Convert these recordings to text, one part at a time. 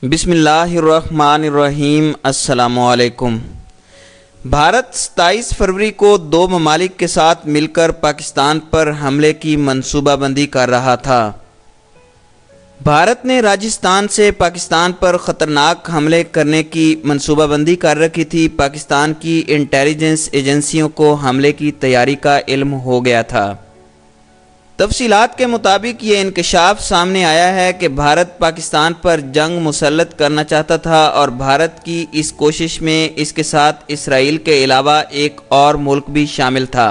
بسم اللہ الرحمن الرحیم۔ السلام علیکم۔ بھارت 27 فروری کو دو ممالک کے ساتھ مل کر پاکستان پر حملے کی منصوبہ بندی کر رہا تھا۔ بھارت نے راجستھان سے پاکستان پر خطرناک حملے کرنے کی منصوبہ بندی کر رکھی تھی۔ پاکستان کی انٹیلیجنس ایجنسیوں کو حملے کی تیاری کا علم ہو گیا تھا۔ تفصیلات کے مطابق یہ انکشاف سامنے آیا ہے کہ بھارت پاکستان پر جنگ مسلط کرنا چاہتا تھا اور بھارت کی اس کوشش میں اس کے ساتھ اسرائیل کے علاوہ ایک اور ملک بھی شامل تھا۔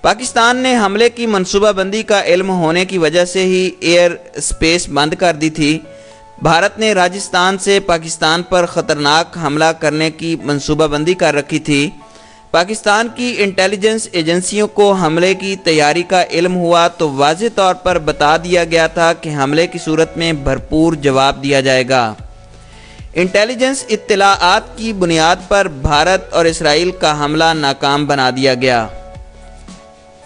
پاکستان نے حملے کی منصوبہ بندی کا علم ہونے کی وجہ سے ہی ایئر اسپیس بند کر دی تھی۔ بھارت نے راجستھان سے پاکستان پر خطرناک حملہ کرنے کی منصوبہ بندی کر رکھی تھی۔ پاکستان کی انٹیلیجنس ایجنسیوں کو حملے کی تیاری کا علم ہوا تو واضح طور پر بتا دیا گیا تھا کہ حملے کی صورت میں بھرپور جواب دیا جائے گا۔ انٹیلیجنس اطلاعات کی بنیاد پر بھارت اور اسرائیل کا حملہ ناکام بنا دیا گیا،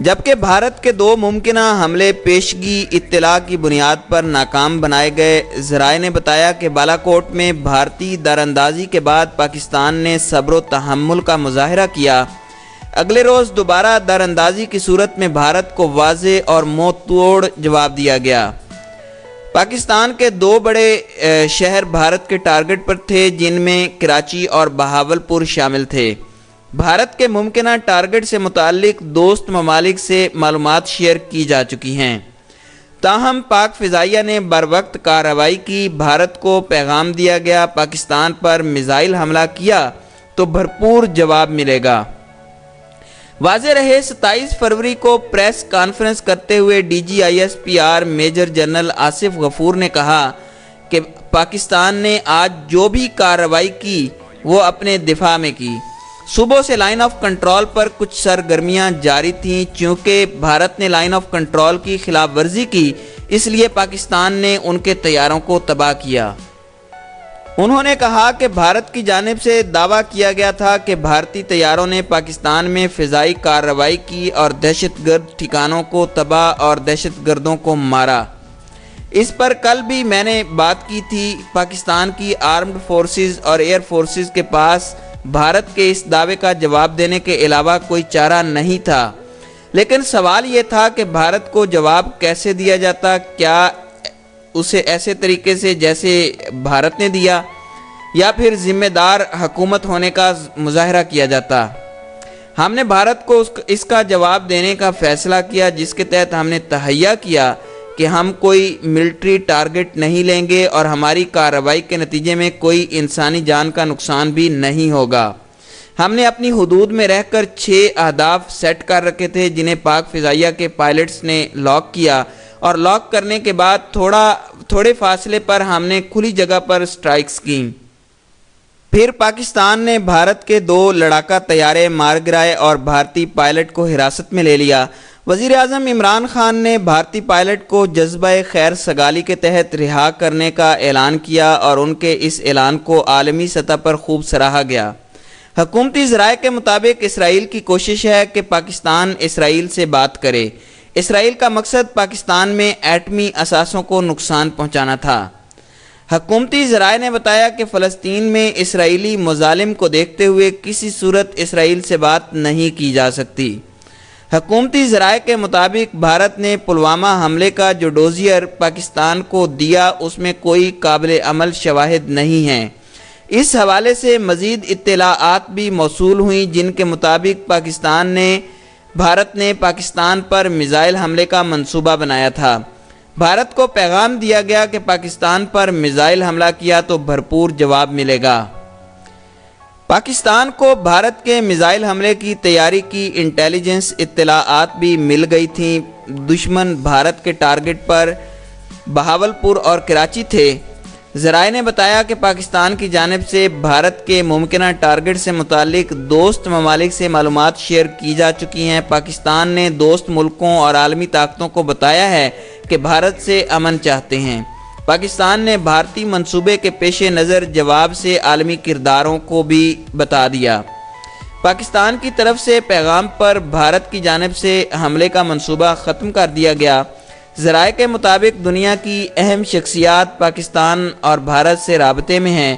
جبکہ بھارت کے دو ممکنہ حملے پیشگی اطلاع کی بنیاد پر ناکام بنائے گئے۔ ذرائع نے بتایا کہ بالاکوٹ میں بھارتی دراندازی کے بعد پاکستان نے صبر و تحمل کا مظاہرہ کیا۔ اگلے روز دوبارہ دراندازی کی صورت میں بھارت کو واضح اور منہ توڑ جواب دیا گیا۔ پاکستان کے دو بڑے شہر بھارت کے ٹارگٹ پر تھے، جن میں کراچی اور بہاولپور شامل تھے۔ بھارت کے ممکنہ ٹارگٹ سے متعلق دوست ممالک سے معلومات شیئر کی جا چکی ہیں، تاہم پاک فضائیہ نے بروقت کارروائی کی۔ بھارت کو پیغام دیا گیا، پاکستان پر میزائل حملہ کیا تو بھرپور جواب ملے گا۔ واضح رہے، 27 فروری کو پریس کانفرنس کرتے ہوئے DGISPR میجر جنرل آصف غفور نے کہا کہ پاکستان نے آج جو بھی کارروائی کی وہ اپنے دفاع میں کی۔ صوبوں سے لائن آف کنٹرول پر کچھ سرگرمیاں جاری تھیں۔ چونکہ بھارت نے لائن آف کنٹرول کی خلاف ورزی کی، اس لیے پاکستان نے ان کے طیاروں کو تباہ کیا۔ انہوں نے کہا کہ بھارت کی جانب سے دعویٰ کیا گیا تھا کہ بھارتی طیاروں نے پاکستان میں فضائی کارروائی کی اور دہشت گرد ٹھکانوں کو تباہ اور دہشت گردوں کو مارا۔ اس پر کل بھی میں نے بات کی تھی۔ پاکستان کی آرمڈ فورسز اور ایئر فورسز کے پاس بھارت کے اس دعوے کا جواب دینے کے علاوہ کوئی چارہ نہیں تھا، لیکن سوال یہ تھا کہ بھارت کو جواب کیسے دیا جاتا؟ کیا اسے ایسے طریقے سے جیسے بھارت نے دیا، یا پھر ذمہ دار حکومت ہونے کا مظاہرہ کیا جاتا؟ ہم نے بھارت کو اس کا جواب دینے کا فیصلہ کیا، جس کے تحت ہم نے تہیہ کیا کہ ہم کوئی ملٹری ٹارگٹ نہیں لیں گے اور ہماری کارروائی کے نتیجے میں کوئی انسانی جان کا نقصان بھی نہیں ہوگا۔ ہم نے اپنی حدود میں رہ کر 6 اہداف سیٹ کر رکھے تھے، جنہیں پاک فضائیہ کے پائلٹس نے لاک کیا، اور لاک کرنے کے بعد تھوڑے فاصلے پر ہم نے کھلی جگہ پر سٹرائکس کی۔ پھر پاکستان نے بھارت کے 2 لڑاکا طیارے مار گرائے اور بھارتی پائلٹ کو حراست میں لے لیا۔ وزیر اعظم عمران خان نے بھارتی پائلٹ کو جذبہ خیر سگالی کے تحت رہا کرنے کا اعلان کیا اور ان کے اس اعلان کو عالمی سطح پر خوب سراہا گیا۔ حکومتی ذرائع کے مطابق اسرائیل کی کوشش ہے کہ پاکستان اسرائیل سے بات کرے۔ اسرائیل کا مقصد پاکستان میں ایٹمی اثاثوں کو نقصان پہنچانا تھا۔ حکومتی ذرائع نے بتایا کہ فلسطین میں اسرائیلی مظالم کو دیکھتے ہوئے کسی صورت اسرائیل سے بات نہیں کی جا سکتی۔ حکومتی ذرائع کے مطابق بھارت نے پلوامہ حملے کا جو ڈوزیئر پاکستان کو دیا، اس میں کوئی قابل عمل شواہد نہیں ہیں۔ اس حوالے سے مزید اطلاعات بھی موصول ہوئیں، جن کے مطابق بھارت نے پاکستان پر میزائل حملے کا منصوبہ بنایا تھا۔ بھارت کو پیغام دیا گیا کہ پاکستان پر میزائل حملہ کیا تو بھرپور جواب ملے گا۔ پاکستان کو بھارت کے میزائل حملے کی تیاری کی انٹیلیجنس اطلاعات بھی مل گئی تھیں۔ دشمن بھارت کے ٹارگٹ پر بہاولپور اور کراچی تھے۔ ذرائع نے بتایا کہ پاکستان کی جانب سے بھارت کے ممکنہ ٹارگٹ سے متعلق دوست ممالک سے معلومات شیئر کی جا چکی ہیں۔ پاکستان نے دوست ملکوں اور عالمی طاقتوں کو بتایا ہے کہ بھارت سے امن چاہتے ہیں۔ پاکستان نے بھارتی منصوبے کے پیش نظر جواب سے عالمی کرداروں کو بھی بتا دیا۔ پاکستان کی طرف سے پیغام پر بھارت کی جانب سے حملے کا منصوبہ ختم کر دیا گیا۔ ذرائع کے مطابق دنیا کی اہم شخصیات پاکستان اور بھارت سے رابطے میں ہیں۔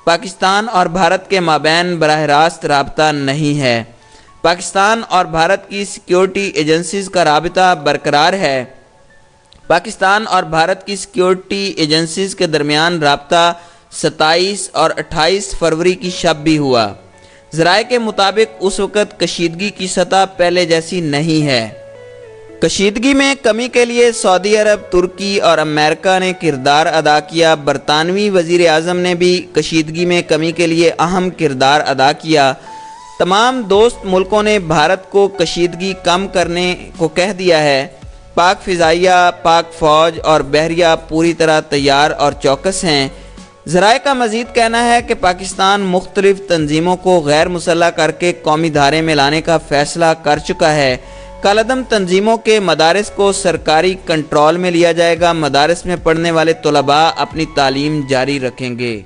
پاکستان اور بھارت کے مابین براہ راست رابطہ نہیں ہے۔ پاکستان اور بھارت کی سیکیورٹی ایجنسیز کا رابطہ برقرار ہے۔ پاکستان اور بھارت کی سیکیورٹی ایجنسیز کے درمیان رابطہ 27 اور 28 فروری کی شب بھی ہوا۔ ذرائع کے مطابق اس وقت کشیدگی کی سطح پہلے جیسی نہیں ہے۔ کشیدگی میں کمی کے لیے سعودی عرب، ترکی اور امریکہ نے کردار ادا کیا۔ برطانوی وزیر اعظم نے بھی کشیدگی میں کمی کے لیے اہم کردار ادا کیا۔ تمام دوست ملکوں نے بھارت کو کشیدگی کم کرنے کو کہہ دیا ہے۔ پاک فضائیہ، پاک فوج اور بحریہ پوری طرح تیار اور چوکس ہیں۔ ذرائع کا مزید کہنا ہے کہ پاکستان مختلف تنظیموں کو غیر مسلح کر کے قومی دھارے میں لانے کا فیصلہ کر چکا ہے۔ کالعدم تنظیموں کے مدارس کو سرکاری کنٹرول میں لیا جائے گا۔ مدارس میں پڑھنے والے طلباء اپنی تعلیم جاری رکھیں گے۔